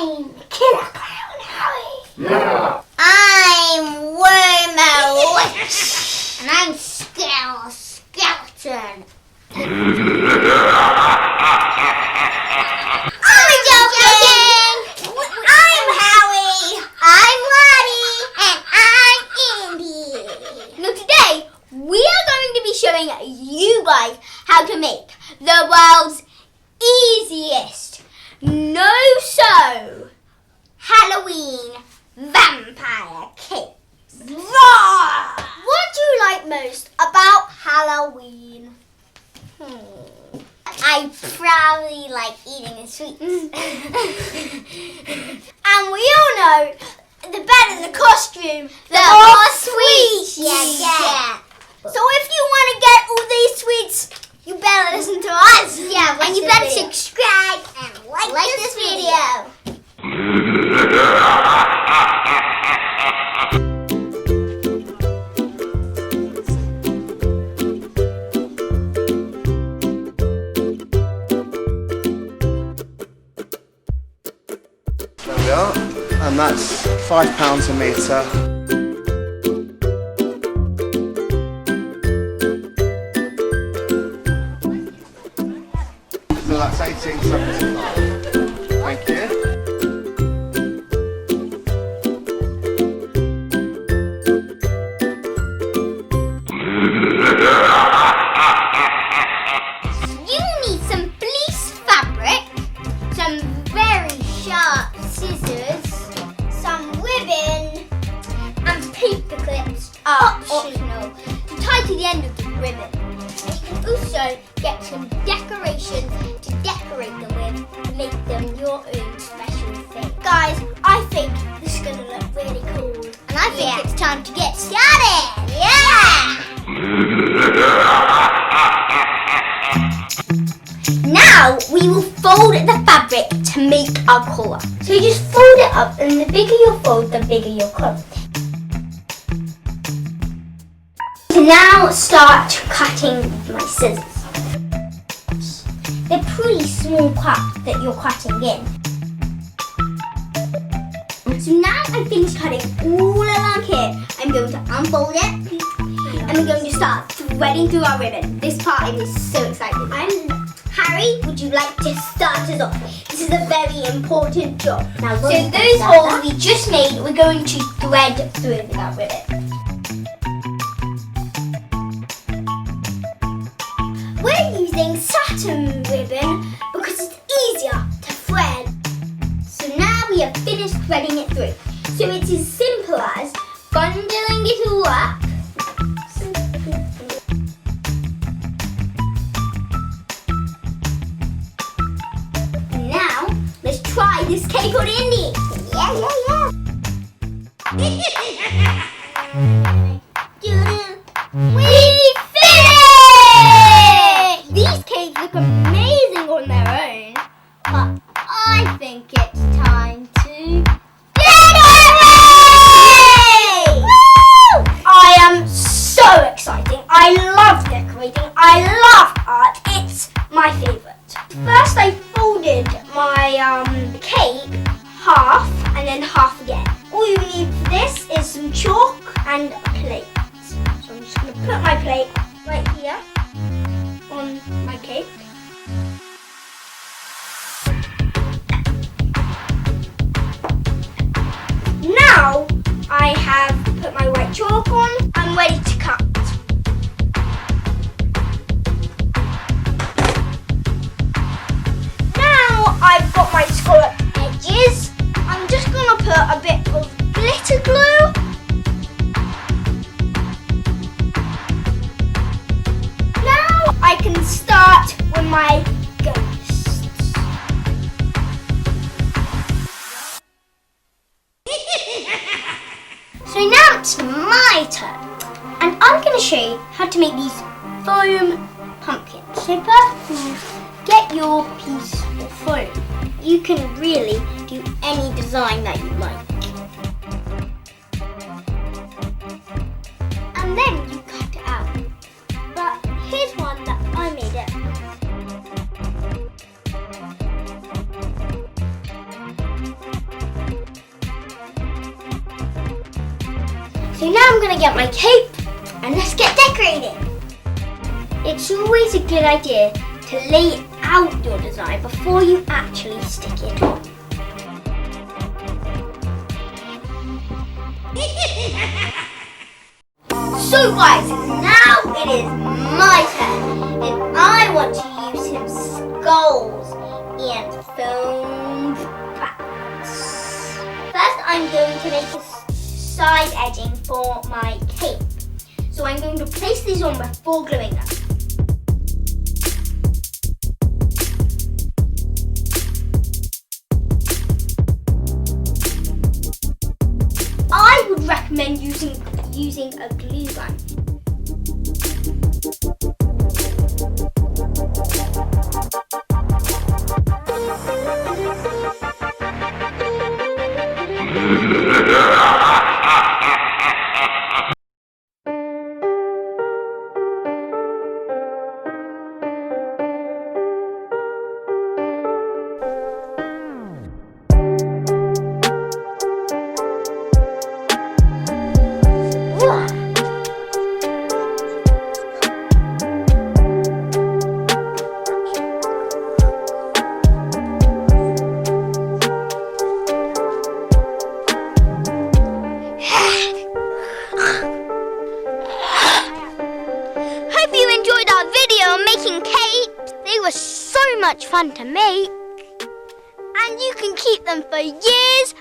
I'm Killer Clown Harry. Yeah. I'm Wormo Witch. And I'm Skeleton. I'm joking! I'm Howie. I'm Lottie. And I'm Andy. Now today, we are going to be showing you guys how to make the world's easiest no-sew Halloween vampire capes. What do you like most about Halloween? I probably like eating the sweets. And we all know the better the costume, the more sweets you get. So if you want to get all these sweets, you better listen to us. Yeah, and you better subscribe and like this video. There we are, and that's £5 a metre. So that's £18.75. Thank you. You need some fleece fabric, some very sharp scissors, some ribbon, and paper clips are optional to tie to the end of the ribbon. And you can also get some decorations to decorate them with to make them your own special thing. Guys, I think this is going to look really cool. And I think it's time to get started. Yeah! Now we will fold the fabric to make our collar. So you just fold it up, and the bigger you fold, the bigger your collar. So now start cutting my scissors. They're pretty small cuts that you're cutting in. So now I've finished cutting all along here. I'm going to unfold it, and we're going to start threading through our ribbon. This part is so exciting. Harry, would you like to start us off? This is a very important job. Now, so those holes we just made, we're going to thread through with our ribbon. We're using satin ribbon because it's easier to thread. So now we have finished threading it through. So it's as simple as bundling it all up. Now, let's try this cape on Indy. Yeah. We finished! These capes look amazing on their own, but I think it's time to decorate! Woo! I am so excited. I love decorating. I love art. It's my favourite. First I folded my cape half and then half again. All you need for this is some chalk and a plate. So I'm just going to put my plate right here on my cape. Now I have put my white chalk on. I'm ready to cut. I've got my scallop edges. I'm just going to put a bit of glitter glue. Now I can start with my ghosts. So now it's my turn. And I'm going to show you how to make these foam pumpkins. So first, get your piece of foam. You can really do any design that you like. And then you cut it out. But here's one that I made it. So now I'm going to get my cape and let's get decorating. It's always a good idea to lay out your design before you actually stick it on. So guys, now it is my turn, and I want to use some skulls and foam bats. First I'm going to make a side edging for my cape. So I'm going to place these on before gluing them. I would recommend using a glue gun. Hope you enjoyed our video on making capes. They were so much fun to make. And you can keep them for years